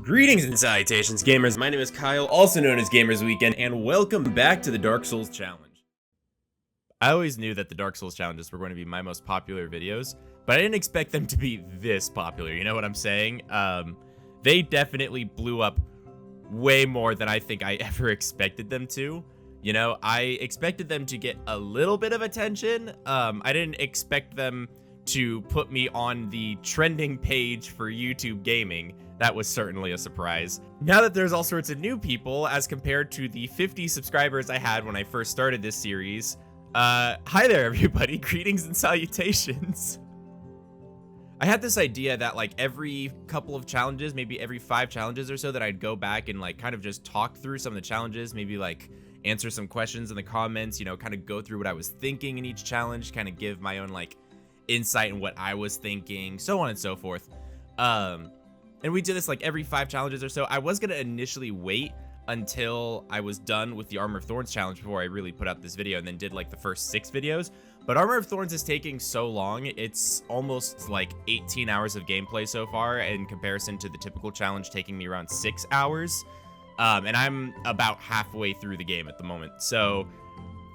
Greetings and salutations, gamers. My name is Kyle, also known as GamersWeekend, and welcome back to the Dark Souls Challenge. I always knew that the Dark Souls challenges were going to be my most popular videos, but I didn't expect them to be this popular, you know what I'm saying? They definitely blew up way more than I think I ever expected them to. You know, I expected them to get a little bit of attention. I didn't expect them to put me on the trending page for YouTube gaming. That was certainly a surprise. Now that there's all sorts of new people as compared to the 50 subscribers I had when I first started this series, hi there everybody, greetings and salutations. I had this idea that like every couple of challenges, maybe every 5 challenges or so, that I'd go back and like kind of just talk through some of the challenges, maybe like answer some questions in the comments, you know, kind of go through what I was thinking in each challenge, kind of give my own like insight in what I was thinking, so on and so forth. And we did this like every 5 challenges or so. I was gonna initially wait until I was done with the Armor of Thorns challenge before I really put out this video, and then did like the first 6 videos. But Armor of Thorns is taking so long. It's almost like 18 hours of gameplay so far in comparison to the typical challenge taking me around 6 hours. And I'm about halfway through the game at the moment. So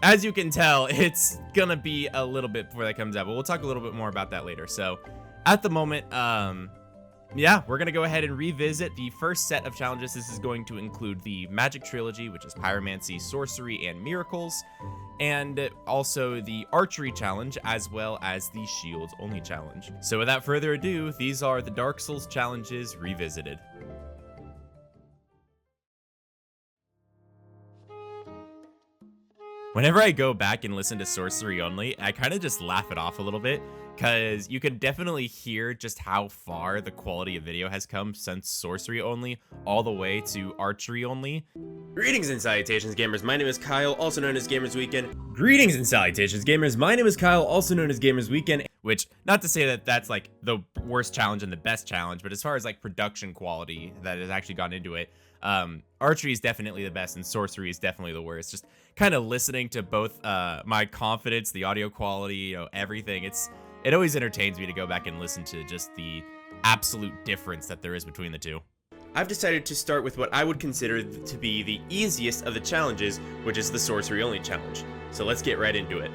as you can tell, it's gonna be a little bit before that comes out, but we'll talk a little bit more about that later. So at the moment, yeah, we're gonna go ahead and revisit the first set of challenges. This is going to include the Magic Trilogy, which is Pyromancy, Sorcery, and Miracles, and also the Archery challenge, as well as the Shields Only challenge. So without further ado, these are the Dark Souls challenges revisited. Whenever I go back and listen to Sorcery Only, I kind of just laugh it off a little bit, because you can definitely hear just how far the quality of video has come since Sorcery Only all the way to Archery Only. Greetings and salutations, gamers. My name is Kyle, also known as GamersWeekend. Greetings and salutations, gamers. My name is Kyle, also known as GamersWeekend. Which, not to say that that's like the worst challenge and the best challenge, but as far as like production quality that has actually gone into it, Archery is definitely the best and Sorcery is definitely the worst. Just kind of listening to both my confidence, the audio quality, you know, everything. It always entertains me to go back and listen to just the absolute difference that there is between the two. I've decided to start with what I would consider to be the easiest of the challenges, which is the Sorcery Only challenge. So let's get right into it.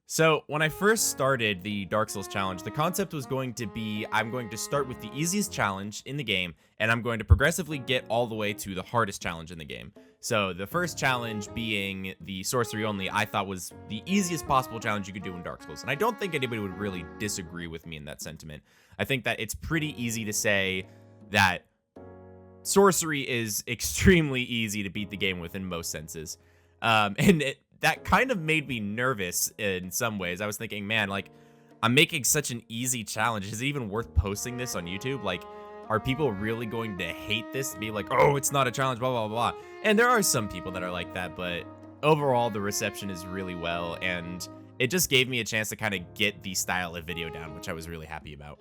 So when I first started the Dark Souls challenge, the concept was going to be I'm going to start with the easiest challenge in the game, and I'm going to progressively get all the way to the hardest challenge in the game. So the first challenge being the Sorcery Only, I thought was the easiest possible challenge you could do in Dark Souls. And I don't think anybody would really disagree with me in that sentiment. I think that it's pretty easy to say that Sorcery is extremely easy to beat the game with in most senses. That kind of made me nervous in some ways. I was thinking, man, like, I'm making such an easy challenge. Is it even worth posting this on YouTube? Like, are people really going to hate this? Be like, oh, it's not a challenge, blah, blah, blah. And there are some people that are like that, but overall, the reception is really well, and it just gave me a chance to kind of get the style of video down, which I was really happy about.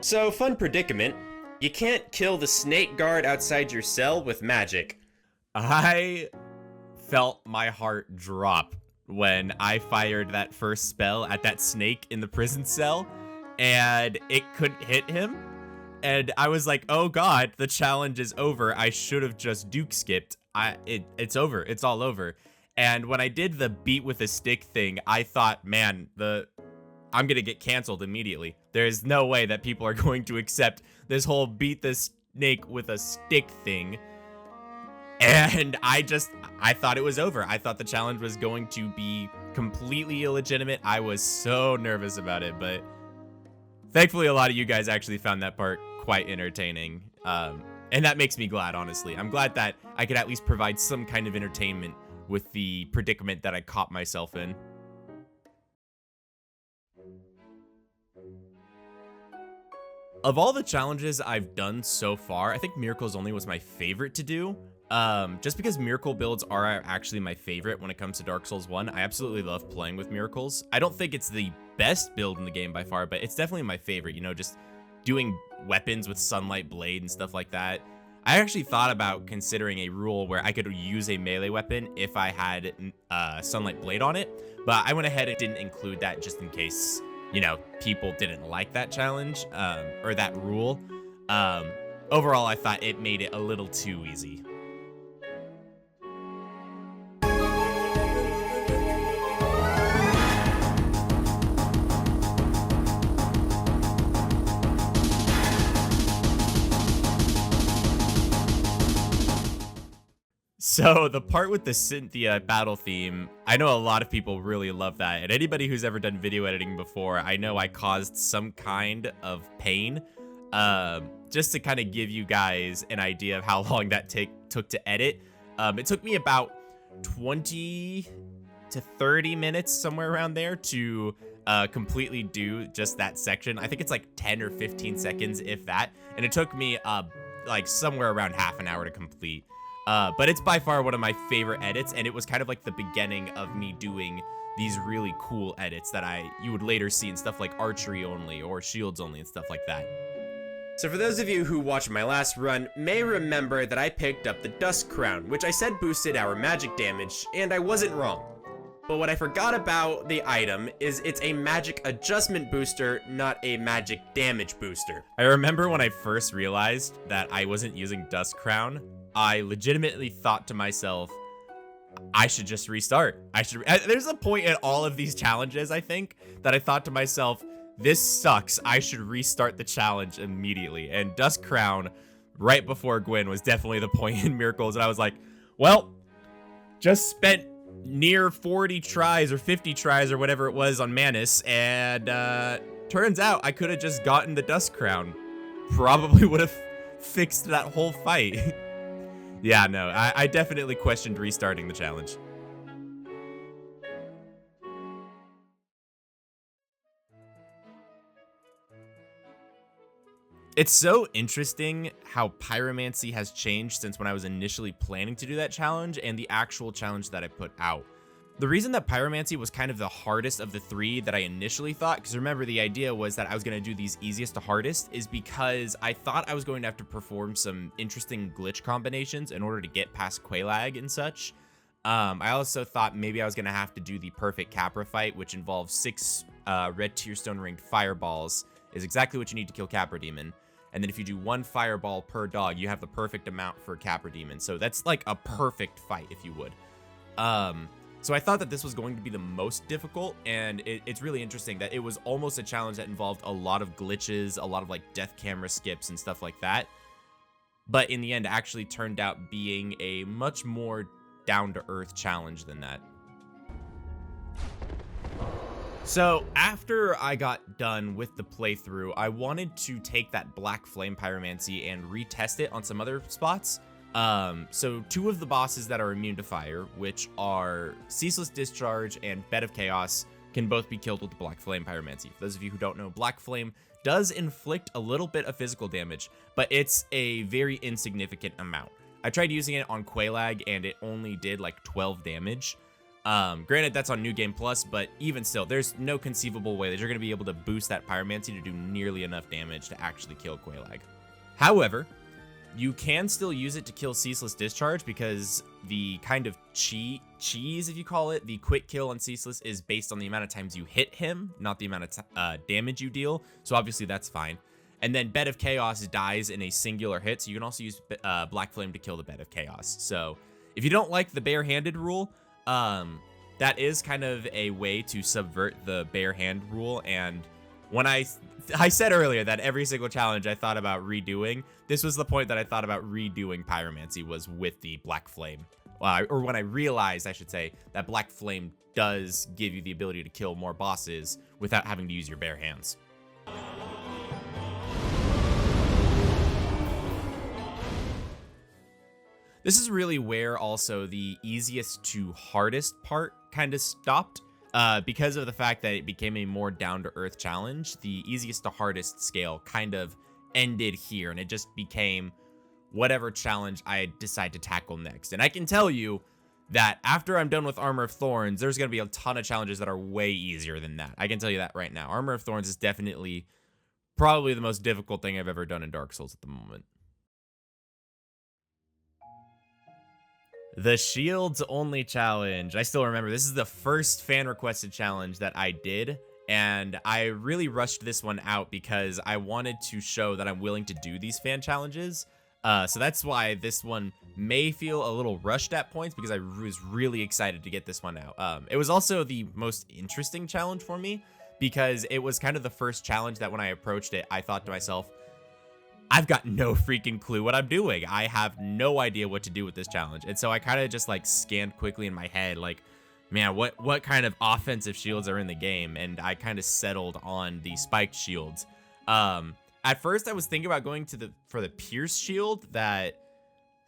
So, fun predicament. You can't kill the snake guard outside your cell with magic. I felt my heart drop when I fired that first spell at that snake in the prison cell and it couldn't hit him, and I was like, oh god, the challenge is over. I should have just Duke skipped. It's over. It's all over. And when I did the beat with a stick thing, I thought, man, I'm gonna get canceled immediately. There's no way that people are going to accept this whole beat the snake with a stick thing. And I thought it was over. I thought the challenge was going to be completely illegitimate. I was so nervous about it, but thankfully a lot of you guys actually found that part quite entertaining. And that makes me glad, honestly. I'm glad that I could at least provide some kind of entertainment with the predicament that I caught myself in. Of all the challenges I've done so far, I think Miracles Only was my favorite to do. Just because miracle builds are actually my favorite when it comes to Dark Souls 1. I absolutely love playing with miracles. I don't think it's the best build in the game by far, but it's definitely my favorite, you know, just doing weapons with Sunlight Blade and stuff like that. I actually thought about considering a rule where I could use a melee weapon if I had Sunlight Blade on it, but I went ahead and didn't include that just in case, you know, people didn't like that challenge, or that rule. overall, I thought it made it a little too easy. So the part with the Cynthia battle theme, I know a lot of people really love that. And anybody who's ever done video editing before, I know I caused some kind of pain. Just to kind of give you guys an idea of how long that took to edit. It took me about 20 to 30 minutes, somewhere around there, to completely do just that section. I think it's like 10 or 15 seconds, if that. And it took me like somewhere around half an hour to complete. But it's by far one of my favorite edits, and it was kind of like the beginning of me doing these really cool edits that you would later see in stuff like Archery only or Shields only and stuff like that. So for those of you who watched my last run may remember that I picked up the Dust Crown, which I said boosted our magic damage, and I wasn't wrong. But what I forgot about the item is it's a magic adjustment booster, not a magic damage booster. I remember when I first realized that I wasn't using Dust Crown, I legitimately thought to myself, I should just restart. There's a point in all of these challenges, I think, that I thought to myself, this sucks. I should restart the challenge immediately. And Dust Crown, right before Gwyn, was definitely the point in Miracles. And I was like, well, just spent near 40 tries or 50 tries or whatever it was on Manus. And turns out I could have just gotten the Dust Crown. Probably would have fixed that whole fight. Yeah, no, I definitely questioned restarting the challenge. It's so interesting how Pyromancy has changed since when I was initially planning to do that challenge and the actual challenge that I put out. The reason that Pyromancy was kind of the hardest of the three that I initially thought, because remember the idea was that I was going to do these easiest to hardest, is because I thought I was going to have to perform some interesting glitch combinations in order to get past Quelaag and such. I also thought maybe I was going to have to do the perfect Capra fight, which involves 6 red Tearstone ringed fireballs, is exactly what you need to kill Capra Demon. And then if you do 1 fireball per dog, you have the perfect amount for Capra Demon. So that's like a perfect fight, if you would. So I thought that this was going to be the most difficult, and it's really interesting that it was almost a challenge that involved a lot of glitches, a lot of like death camera skips and stuff like that. But in the end, it actually turned out being a much more down-to-earth challenge than that. So after I got done with the playthrough, I wanted to take that Black Flame Pyromancy and retest it on some other spots. So 2 of the bosses that are immune to fire, which are Ceaseless Discharge and Bed of Chaos, can both be killed with the Black Flame Pyromancy. For those of you who don't know, Black Flame does inflict a little bit of physical damage, but it's a very insignificant amount. I tried using it on Quelaag and it only did like 12 damage. Granted, that's on New Game Plus, but even still, there's no conceivable way that you're going to be able to boost that Pyromancy to do nearly enough damage to actually kill Quelaag. However, you can still use it to kill Ceaseless Discharge because the kind of cheese, if you call it, the quick kill on Ceaseless is based on the amount of times you hit him, not the amount of damage you deal. So obviously that's fine. And then Bed of Chaos dies in a singular hit, so you can also use Black Flame to kill the Bed of Chaos. So if you don't like the barehanded rule, that is kind of a way to subvert the bare hand rule. And when I said earlier that every single challenge I thought about redoing, this was the point that I thought about redoing Pyromancy, was with the Black Flame. Or when I realized, I should say, that Black Flame does give you the ability to kill more bosses without having to use your bare hands. This is really where also the easiest to hardest part kind of stopped. Because of the fact that it became a more down-to-earth challenge, the easiest to hardest scale kind of ended here, and it just became whatever challenge I decide to tackle next. And I can tell you that after I'm done with Armor of Thorns, there's going to be a ton of challenges that are way easier than that. I can tell you that right now. Armor of Thorns is definitely probably the most difficult thing I've ever done in Dark Souls at the moment. The Shields Only challenge. I still remember this is the first fan requested challenge that I did, and I really rushed this one out because I wanted to show that I'm willing to do these fan challenges. So that's why this one may feel a little rushed at points, because I was really excited to get this one out. It was also the most interesting challenge for me, because it was kind of the first challenge that when I approached it, I thought to myself, I've got no freaking clue what I'm doing. I have no idea what to do with this challenge. And so I kind of just like scanned quickly in my head, like, man, what kind of offensive shields are in the game? And I kind of settled on the spiked shields. At first, I was thinking about going for the Pierce shield that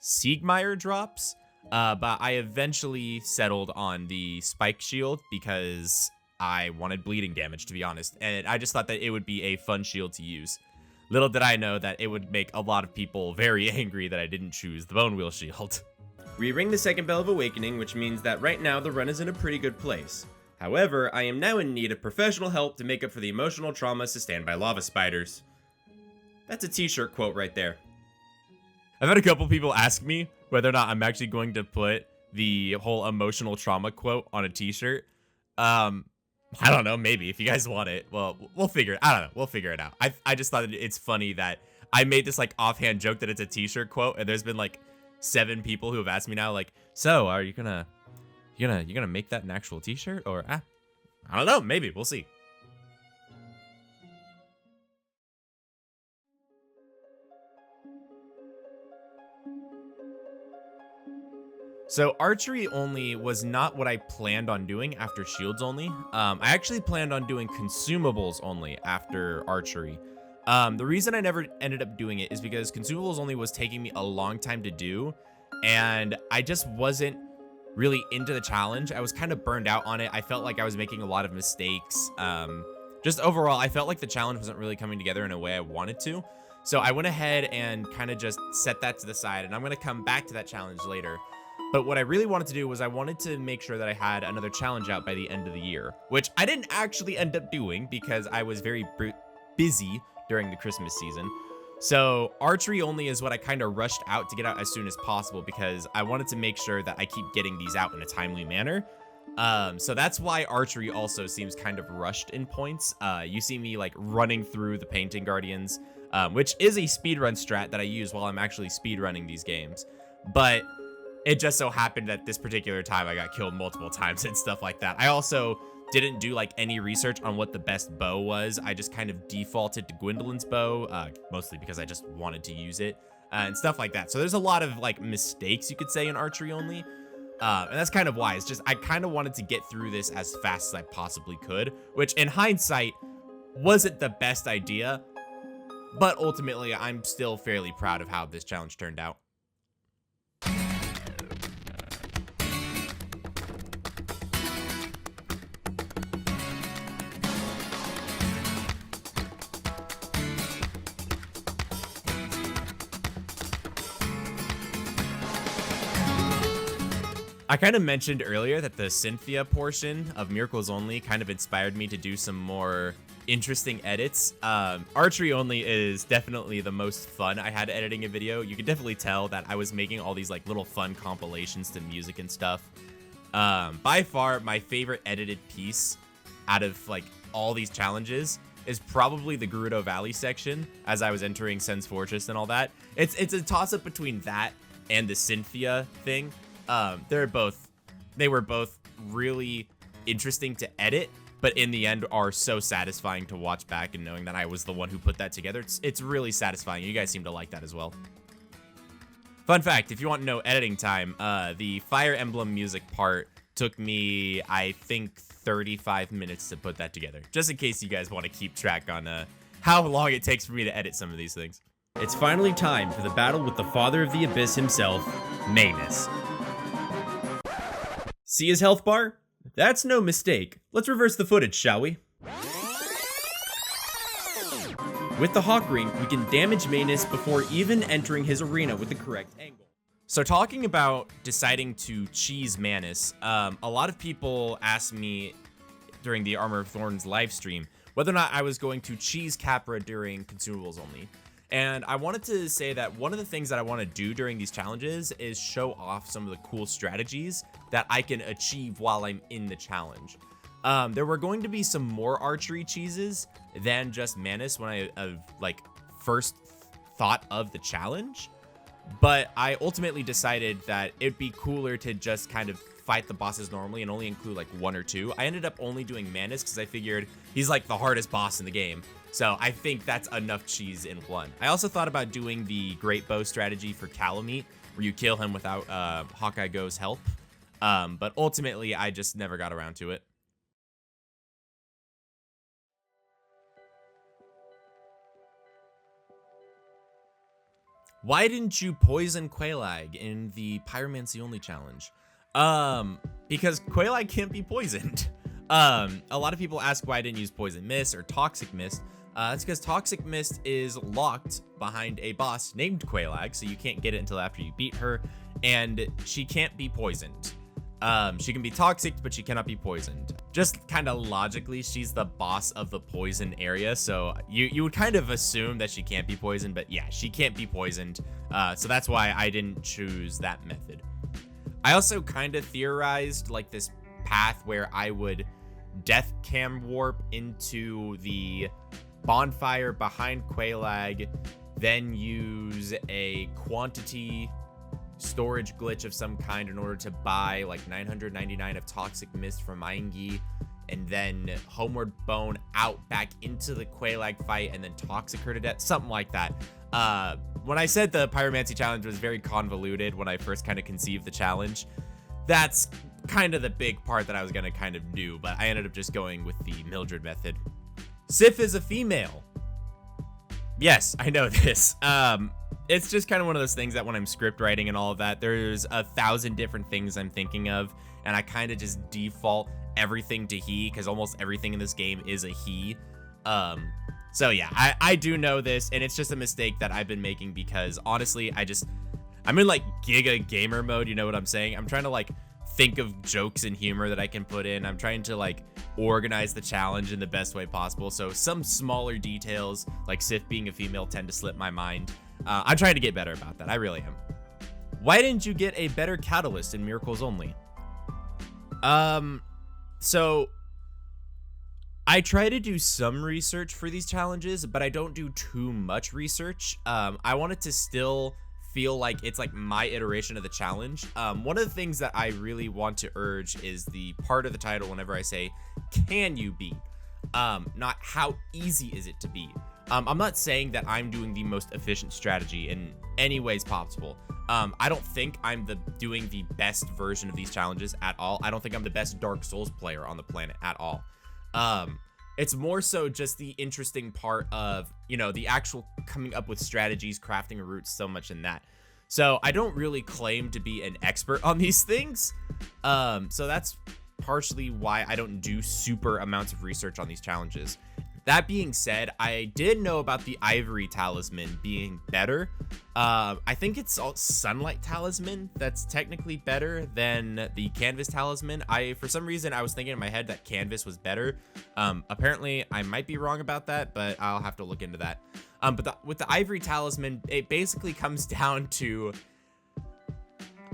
Siegmeyer drops, but I eventually settled on the Spike shield because I wanted bleeding damage, to be honest, and I just thought that it would be a fun shield to use. Little did I know that it would make a lot of people very angry that I didn't choose the Bone Wheel shield. We ring the second bell of awakening, which means that right now the run is in a pretty good place. However, I am now in need of professional help to make up for the emotional trauma sustained by lava spiders. That's a t-shirt quote right there. I've had a couple people ask me whether or not I'm actually going to put the whole emotional trauma quote on a t-shirt. I don't know, maybe if you guys want it. Well, we'll figure it. I don't know. We'll figure it out. I just thought it's funny that I made this like offhand joke that it's a t-shirt quote, and there's been like 7 people who have asked me now, like, so are you gonna make that an actual t-shirt, or I don't know, maybe we'll see. So Archery only was not what I planned on doing after Shields only. I actually planned on doing consumables only after Archery. The reason I never ended up doing it is because consumables only was taking me a long time to do, and I just wasn't really into the challenge. I was kind of burned out on it. I felt like I was making a lot of mistakes. Just overall, I felt like the challenge wasn't really coming together in a way I wanted to. So I went ahead and kind of just set that to the side, and I'm going to come back to that challenge later. But what I really wanted to do was I wanted to make sure that I had another challenge out by the end of the year, which I didn't actually end up doing because I was very busy during the Christmas season. So Archery only is what I kind of rushed out to get out as soon as possible because I wanted to make sure that I keep getting these out in a timely manner. So that's why Archery also seems kind of rushed in points. You see me like running through the Painting Guardians, which is a speedrun strat that I use while I'm actually speedrunning these games. But it just so happened that this particular time I got killed multiple times and stuff like that. I also didn't do like any research on what the best bow was. I just kind of defaulted to Gwendolyn's bow, mostly because I just wanted to use it and stuff like that. So there's a lot of like mistakes you could say in Archery only. And that's kind of why. It's just I kind of wanted to get through this as fast as I possibly could, which in hindsight wasn't the best idea. But ultimately, I'm still fairly proud of how this challenge turned out. I kind of mentioned earlier that the Cynthia portion of Miracles Only kind of inspired me to do some more interesting edits. Archery Only is definitely the most fun I had editing a video. You can definitely tell that I was making all these like little fun compilations to music and stuff. By far, my favorite edited piece out of like all these challenges is probably the Gerudo Valley section as I was entering Sen's Fortress and all that. It's a toss-up between that and the Cynthia thing. They were both really interesting to edit, but in the end are so satisfying to watch back and knowing that I was the one who put that together. It's really satisfying. You guys seem to like that as well. Fun fact, if you want to know editing time, the Fire Emblem music part took me, I think, 35 minutes to put that together. Just in case you guys want to keep track on how long it takes for me to edit some of these things. It's finally time for the battle with the Father of the Abyss himself, Manus. See his health bar? That's no mistake. Let's reverse the footage, shall we? With the Hawk Ring, we can damage Manus before even entering his arena with the correct angle. So talking about deciding to cheese Manus, a lot of people asked me during the Armor of Thorns live stream whether or not I was going to cheese Capra during consumables only. And I wanted to say that one of the things that I want to do during these challenges is show off some of the cool strategies that I can achieve while I'm in the challenge. There were going to be some more archery cheeses than just Manus when I like first thought of the challenge, but I ultimately decided that it'd be cooler to just kind of fight the bosses normally and only include like 1 or 2. I ended up only doing Manus because I figured he's like the hardest boss in the game. So I think that's enough cheese in 1. I also thought about doing the Great Bow strategy for Calamite, where you kill him without Hawkeye Go's help. But ultimately, I just never got around to it. Why didn't you poison Quelaag in the Pyromancy only challenge? Because Quelaag can't be poisoned. A lot of people ask why I didn't use Poison Mist or Toxic Mist. It's because Toxic Mist is locked behind a boss named Quelaag, so you can't get it until after you beat her, and she can't be poisoned. She can be toxic, but she cannot be poisoned. Just kind of logically, she's the boss of the poison area, so you would kind of assume that she can't be poisoned, but yeah, she can't be poisoned, so that's why I didn't choose that method. I also kind of theorized like this path where I would death cam warp into the bonfire behind Quelaag, then use a quantity storage glitch of some kind in order to buy like 999 of Toxic Mist from Aingi, and then Homeward Bone out back into the Quelaag fight and then Toxic her to death, something like that. When I said the Pyromancy challenge was very convoluted when I first kind of conceived the challenge, that's kind of the big part that I was going to kind of do, but I ended up just going with the Mildred method. Sif is a female. Yes, I know this. It's just kind of one of those things that when I'm script writing and all of that, there's 1,000 different things I'm thinking of, and I kind of just default everything to he, because almost everything in this game is a he. So yeah, I do know this, and it's just a mistake that I've been making because honestly, I'm in like giga gamer mode, you know what I'm saying? I'm trying to like think of jokes and humor that I can put in. I'm trying to like organize the challenge in the best way possible. So some smaller details like Sif being a female tend to slip my mind. I'm trying to get better about that. I really am. Why didn't you get a better catalyst in Miracles Only? So I try to do some research for these challenges, but I don't do too much research. I want it to still feel like it's like my iteration of the challenge. One of the things that I really want to urge is the part of the title whenever I say, can you beat? Not how easy is it to beat? I'm not saying that I'm doing the most efficient strategy in any ways possible. I don't think I'm doing the best version of these challenges at all. I don't think I'm the best Dark Souls player on the planet at all. It's more so just the interesting part of, you know, the actual coming up with strategies, crafting routes, so much in that. So I don't really claim to be an expert on these things. So that's partially why I don't do super amounts of research on these challenges. That being said, I did know about the Ivory Talisman being better. I think it's Sunlight Talisman that's technically better than the Canvas Talisman. For some reason, I was thinking in my head that Canvas was better. Apparently, I might be wrong about that, but I'll have to look into that. But with the Ivory Talisman, it basically comes down to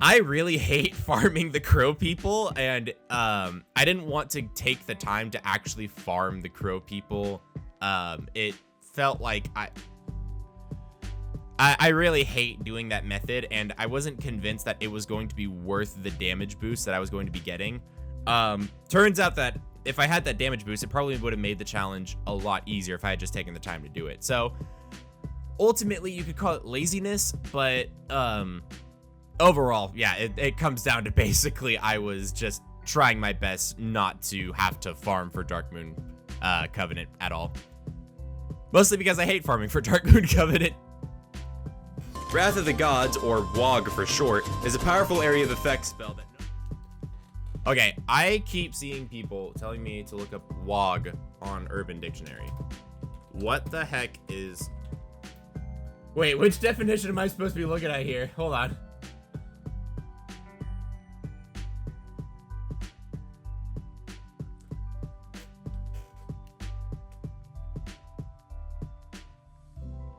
I really hate farming the crow people, and I didn't want to take the time to actually farm the crow people. It felt like I really hate doing that method, and I wasn't convinced that it was going to be worth the damage boost that I was going to be getting. Turns out that if I had that damage boost, it probably would have made the challenge a lot easier if I had just taken the time to do it. So ultimately, you could call it laziness, but overall, yeah, it comes down to basically I was just trying my best not to have to farm for Dark Moon Covenant at all. Mostly because I hate farming for Dark Moon Covenant. Wrath of the Gods, or WOG for short, is a powerful area of effect spell that... Okay, I keep seeing people telling me to look up WOG on Urban Dictionary. What the heck is... Wait, which definition am I supposed to be looking at here? Hold on.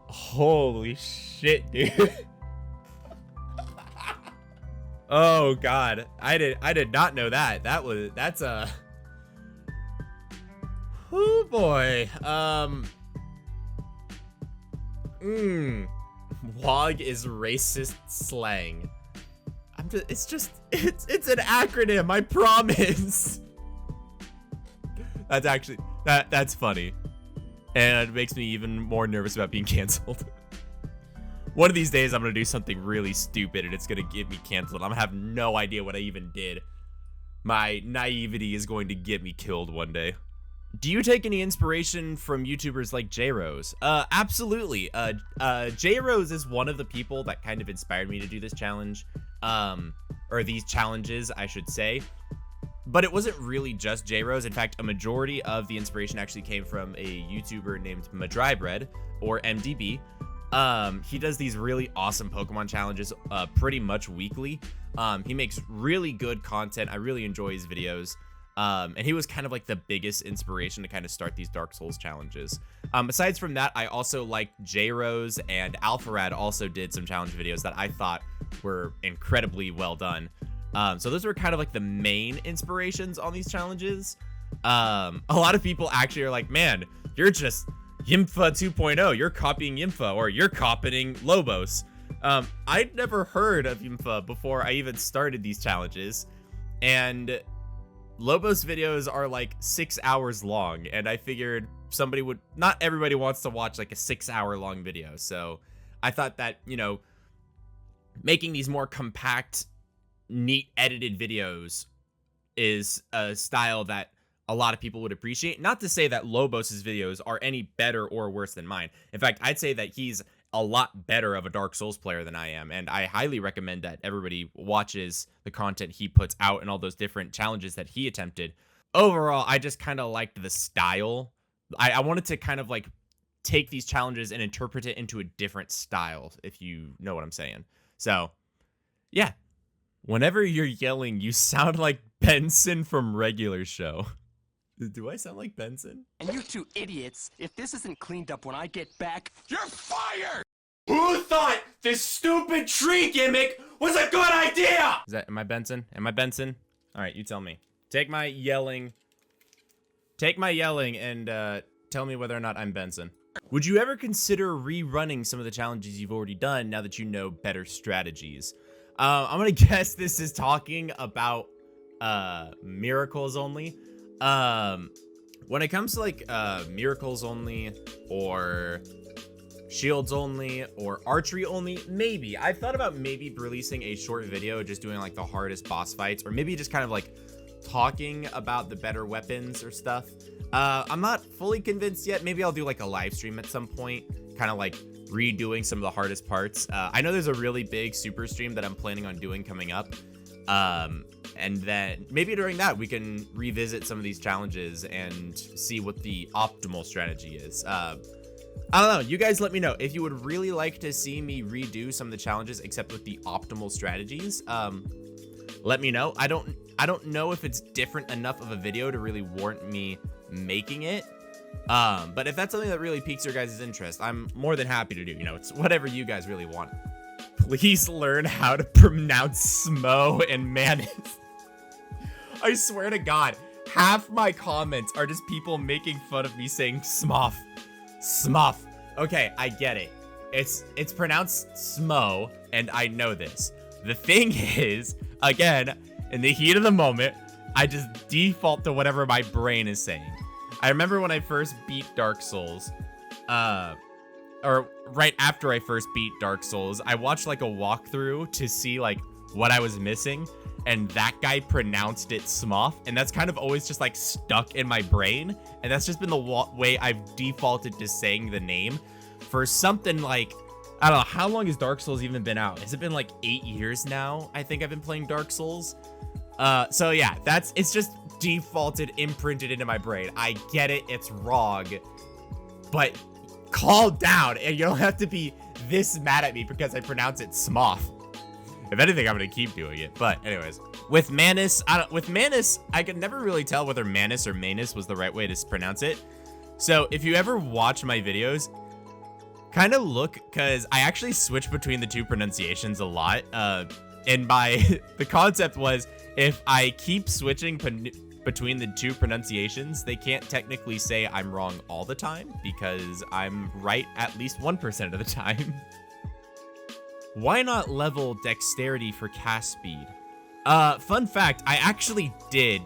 Holy shit, dude. Oh god, I did not know that. That's Oh boy. WOG is racist slang. It's an acronym, I promise. That's actually, that's funny. And it makes me even more nervous about being canceled. One of these days, I'm gonna do something really stupid and it's gonna get me canceled. I'm gonna have no idea what I even did. My naivety is going to get me killed one day. Do you take any inspiration from YouTubers like J-Rose? Absolutely. J-Rose is one of the people that kind of inspired me to do this challenge. Or these challenges, I should say. But it wasn't really just J-Rose. In fact, a majority of the inspiration actually came from a YouTuber named Madrybread, or MDB. He does these really awesome Pokemon challenges pretty much weekly. He makes really good content. I really enjoy his videos. And he was kind of like the biggest inspiration to kind of start these Dark Souls challenges. Besides from that, I also liked J-Rose, and Alpharad also did some challenge videos that I thought were incredibly well done. So those were kind of like the main inspirations on these challenges. A lot of people actually are like, man, you're just Yimfa 2.0. You're copying Yimfa, or you're copying Lobos. I'd never heard of Yimfa before I even started these challenges. And Lobos videos are like 6 hours long, and I figured not everybody wants to watch like a 6-hour long video. So I thought that, you know, making these more compact, neat edited videos is a style that a lot of people would appreciate. Not to say that Lobos's videos are any better or worse than mine. In fact, I'd say that he's a lot better of a Dark Souls player than I am, and I highly recommend that everybody watches the content he puts out and all those different challenges that he attempted. Overall, I just kind of liked the style. I wanted to kind of like take these challenges and interpret it into a different style, if you know what I'm saying. So, yeah. Whenever you're yelling, you sound like Benson from Regular Show. Do I sound like Benson? And you two idiots, if this isn't cleaned up when I get back, you're fired! Who thought this stupid tree gimmick was a good idea? Am I Benson? Am I Benson? All right, you tell me. Take my yelling and tell me whether or not I'm Benson. Would you ever consider rerunning some of the challenges you've already done now that you know better strategies? I'm gonna guess this is talking about miracles only. When it comes to like miracles only, or shields only, or archery only, maybe I've thought about maybe releasing a short video just doing like the hardest boss fights, or maybe just kind of like talking about the better weapons or stuff. I'm not fully convinced yet. Maybe I'll do like a live stream at some point, kind of like redoing some of the hardest parts. I know there's a really big super stream that I'm planning on doing coming up. And then maybe during that we can revisit some of these challenges and see what the optimal strategy is. I don't know. You guys let me know if you would really like to see me redo some of the challenges except with the optimal strategies. Let me know. I don't know if it's different enough of a video to really warrant me making it. But if that's something that really piques your guys' interest, I'm more than happy to do. You know, it's whatever you guys really want. Please learn how to pronounce Smo and Manus. I swear to God, half my comments are just people making fun of me saying Smoff. Smoff. Okay, I get it. It's pronounced Smo, and I know this. The thing is, again, in the heat of the moment, I just default to whatever my brain is saying. I remember when I first beat Dark Souls, or right after I first beat Dark Souls, I watched like a walkthrough to see like what I was missing, and that guy pronounced it Smoff, and that's kind of always just like stuck in my brain, and that's just been the way I've defaulted to saying the name for something like, I don't know, how long has Dark Souls even been out? Has it been like 8 years now? I think I've been playing Dark Souls. So yeah, it's just defaulted, imprinted into my brain. I get it, it's wrong, but calm down, and you don't have to be this mad at me because I pronounce it Smoff. If anything, I'm gonna keep doing it. But anyways, with Manus, I could never really tell whether Manus or Manus was the right way to pronounce it. So if you ever watch my videos, kind of look, because I actually switch between the two pronunciations a lot. And the concept was, if I keep switching between the two pronunciations, they can't technically say I'm wrong all the time because I'm right at least 1% of the time. Why not level dexterity for cast speed? Fun fact, I actually did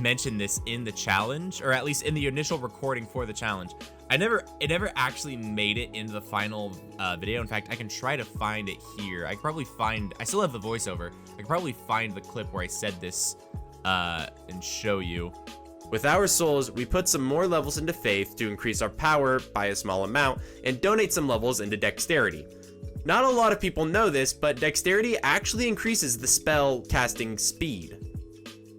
mention this in the challenge, or at least in the initial recording for the challenge. It never actually made it into the final video. In fact, I can try to find it here. I still have the voiceover. I can probably find the clip where I said this and show you. With our souls, we put some more levels into faith to increase our power by a small amount and donate some levels into dexterity. Not a lot of people know this, but dexterity actually increases the spell casting speed.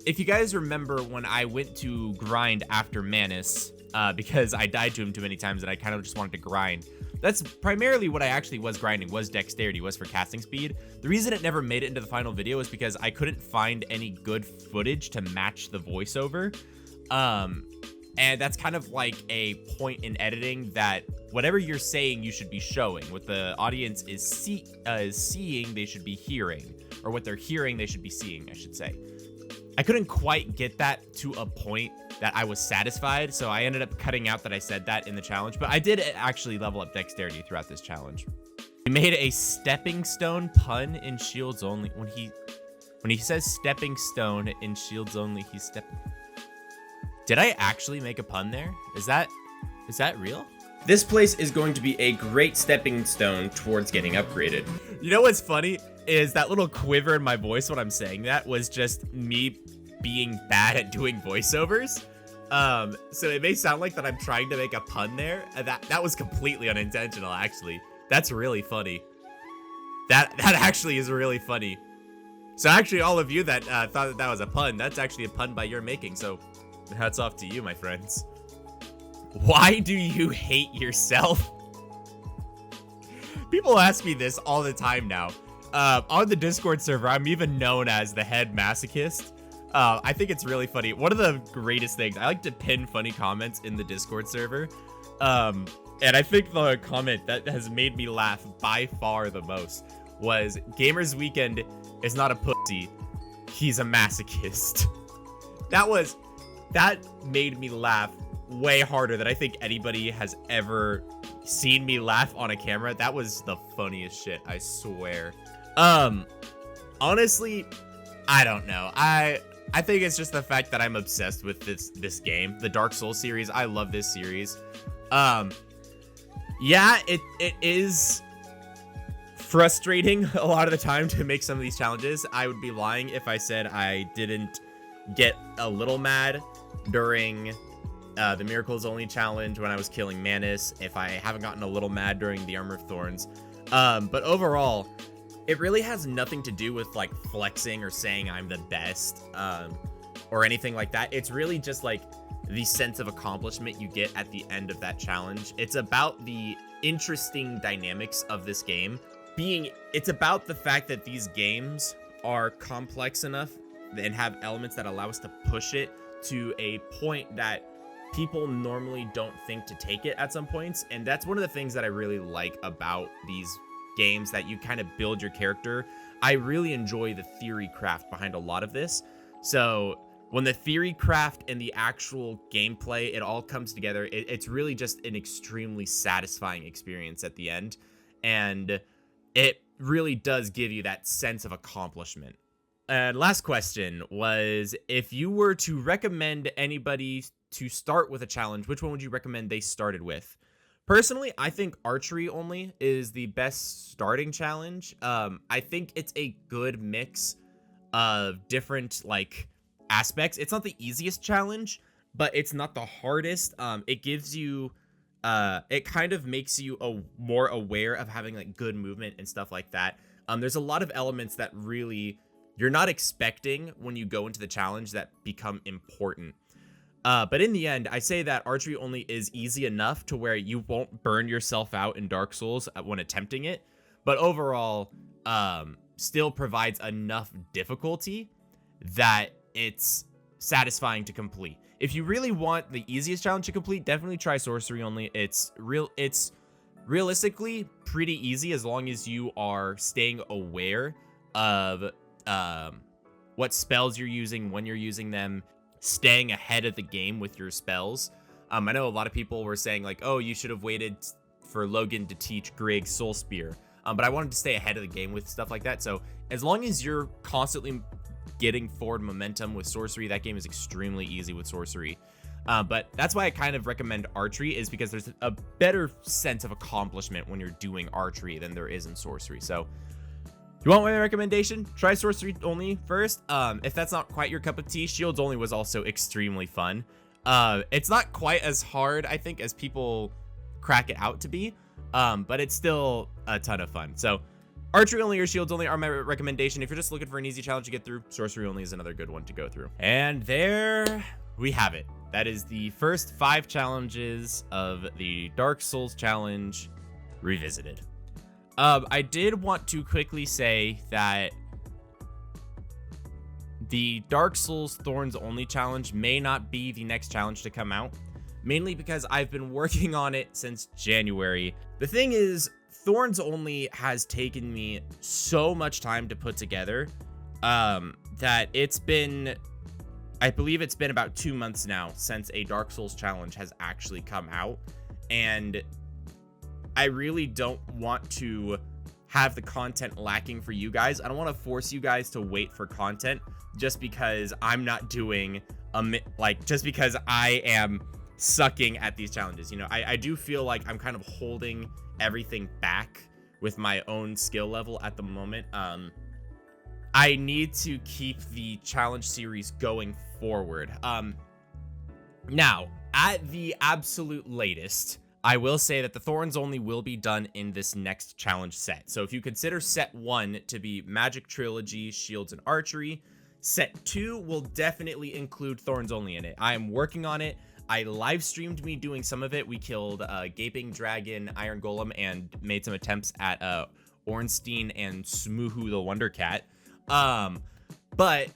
If you guys remember when I went to grind after Manus, because I died to him too many times and I kind of just wanted to grind, that's primarily what I actually was grinding, was dexterity, was for casting speed. The reason it never made it into the final video is because I couldn't find any good footage to match the voiceover. And that's kind of like a point in editing that whatever you're saying, you should be showing. What the audience is seeing, they should be hearing. Or what they're hearing, they should be seeing, I should say. I couldn't quite get that to a point that I was satisfied, so I ended up cutting out that I said that in the challenge. But I did actually level up dexterity throughout this challenge. We made a stepping stone pun in shields only. When he says stepping stone in shields only, he's stepping. Did I actually make a pun there? Is that real? This place is going to be a great stepping stone towards getting upgraded. You know what's funny is that little quiver in my voice when I'm saying that was just me being bad at doing voiceovers. So it may sound like that I'm trying to make a pun there. That was completely unintentional, actually. That's really funny. That actually is really funny. So actually, all of you that thought that was a pun, that's actually a pun by your making. So hats off to you, my friends. Why do you hate yourself? People ask me this all the time now. On the Discord server, I'm even known as the head masochist. I think it's really funny. One of the greatest things, I like to pin funny comments in the Discord server. And I think the comment that has made me laugh by far the most was, GamersWeekend is not a pussy, he's a masochist. That made me laugh way harder than I think anybody has ever seen me laugh on a camera. That was the funniest shit, I swear. Honestly, I don't know. I think it's just the fact that I'm obsessed with this game, the Dark Souls series. I love this series. Yeah, it is frustrating a lot of the time to make some of these challenges. I would be lying if I said I didn't get a little mad during the Miracles Only challenge when I was killing Manus, if I haven't gotten a little mad during the Armor of Thorns. But overall, it really has nothing to do with like flexing or saying I'm the best or anything like that. It's really just like the sense of accomplishment you get at the end of that challenge. It's about the interesting dynamics of this game. It's about the fact that these games are complex enough and have elements that allow us to push it to a point that people normally don't think to take it at some points. And that's one of the things that I really like about these games, that you kind of build your character. I really enjoy the theory craft behind a lot of this. So when the theory craft and the actual gameplay, it all comes together, it's really just an extremely satisfying experience at the end. And it really does give you that sense of accomplishment. And last question was, if you were to recommend anybody to start with a challenge, which one would you recommend they started with? Personally, I think Archery Only is the best starting challenge. I think it's a good mix of different like aspects. It's not the easiest challenge, but it's not the hardest. It gives you it kind of makes you more aware of having like good movement and stuff like that. There's a lot of elements that really you're not expecting when you go into the challenge that become important. But in the end, I say that Archery Only is easy enough to where you won't burn yourself out in Dark Souls when attempting it. But overall, still provides enough difficulty that it's satisfying to complete. If you really want the easiest challenge to complete, definitely try Sorcery Only. It's realistically pretty easy as long as you are staying aware of what spells you're using, when you're using them. staying ahead of the game with your spells. I know a lot of people were saying like, oh, you should have waited for Logan to teach Greg Soul Spear. But I wanted to stay ahead of the game with stuff like that. So as long as you're constantly getting forward momentum with Sorcery, that game is extremely easy with Sorcery. But that's why I kind of recommend Archery, is because there's a better sense of accomplishment when you're doing Archery than there is in Sorcery. So you want my recommendation? Try Sorcery only first. If that's not quite your cup of tea, Shields only was also extremely fun. It's not quite as hard, I think, as people crack it out to be, but it's still a ton of fun. So Archery only or Shields only are my recommendation. If you're just looking for an easy challenge to get through, Sorcery only is another good one to go through. And there we have it. That is the first 5 challenges of the Dark Souls challenge revisited. I did want to quickly say that the Dark Souls Thorns Only challenge may not be the next challenge to come out, mainly because I've been working on it since January. The thing is, Thorns Only has taken me so much time to put together that it's been, I believe it's been about 2 months now since a Dark Souls challenge has actually come out, and I really don't want to have the content lacking for you guys. I don't want to force you guys to wait for content just because I'm not doing just because I am sucking at these challenges. You know, I do feel like I'm kind of holding everything back with my own skill level at the moment. I need to keep the challenge series going forward. Now, at the absolute latest, I will say that the Thorns Only will be done in this next challenge set. So if you consider set 1 to be Magic Trilogy, Shields, and Archery, set 2 will definitely include Thorns Only in it. I am working on it. I live streamed me doing some of it. We killed Gaping Dragon, Iron Golem, and made some attempts at Ornstein and Smoohoo the Wonder Cat. But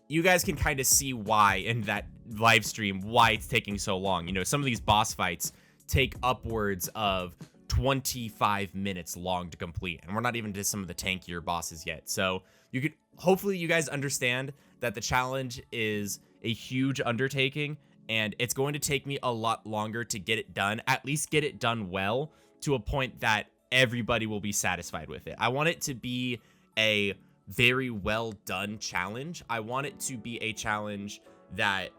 you guys can kind of see why in that live stream, why it's taking so long. You know, some of these boss fights take upwards of 25 minutes long to complete, and we're not even to some of the tankier bosses yet. So you could, hopefully you guys understand that the challenge is a huge undertaking, and it's going to take me a lot longer to get it done, at least get it done well, to a point that everybody will be satisfied with it. I want it to be a very well done challenge. I want it to be a challenge that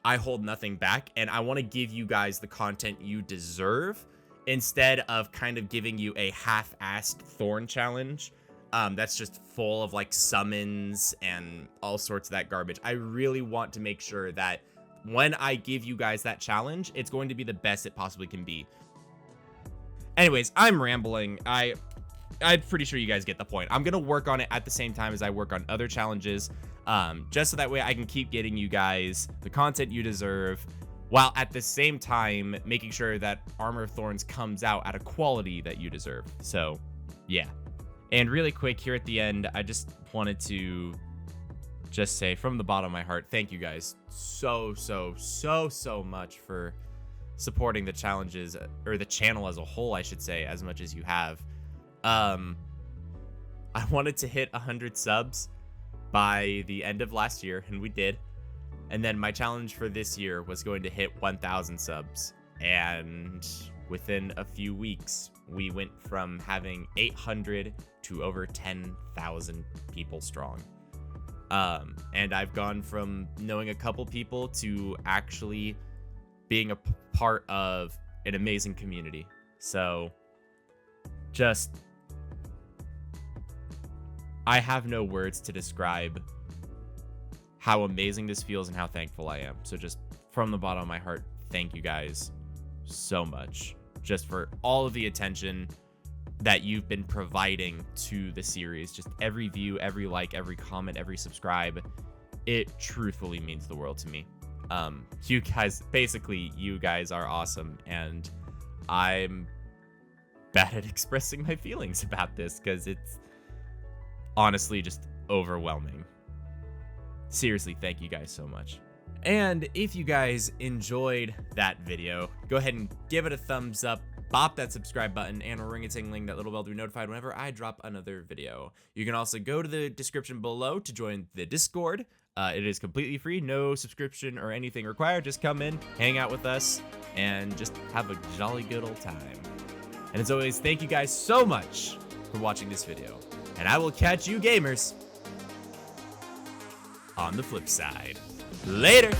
I hold nothing back, and I want to give you guys the content you deserve instead of kind of giving you a half-assed Thorn challenge that's just full of like summons and all sorts of that garbage. I really want to make sure that when I give you guys that challenge, it's going to be the best it possibly can be. Anyways, I'm rambling. I'm pretty sure you guys get the point. I'm gonna work on it at the same time as I work on other challenges, just so that way I can keep getting you guys the content you deserve, while at the same time making sure that Armor of Thorns comes out at a quality that you deserve. So yeah. And really quick here at the end, I just wanted to just say from the bottom of my heart, thank you guys so much for supporting the challenges, or the channel as a whole, I should say, as much as you have. I wanted to hit 100 subs by the end of last year, and we did. And then my challenge for this year was going to hit 1,000 subs. And within a few weeks, we went from having 800 to over 10,000 people strong. And I've gone from knowing a couple people to actually being a part of an amazing community. So just, I have no words to describe how amazing this feels and how thankful I am. So just from the bottom of my heart, thank you guys so much just for all of the attention that you've been providing to the series. Just every view, every like, every comment, every subscribe. It truthfully means the world to me. You guys, basically, you guys are awesome, and I'm bad at expressing my feelings about this because it's honestly just overwhelming. Seriously, thank you guys so much. And if you guys enjoyed that video, go ahead and give it a thumbs up, bop that subscribe button, and ring-a-ting-ling, that little bell to be notified whenever I drop another video. You can also go to the description below to join the Discord. It is completely free, no subscription or anything required. Just come in, hang out with us, and just have a jolly good old time. And as always, thank you guys so much for watching this video. And I will catch you gamers on the flip side. Later!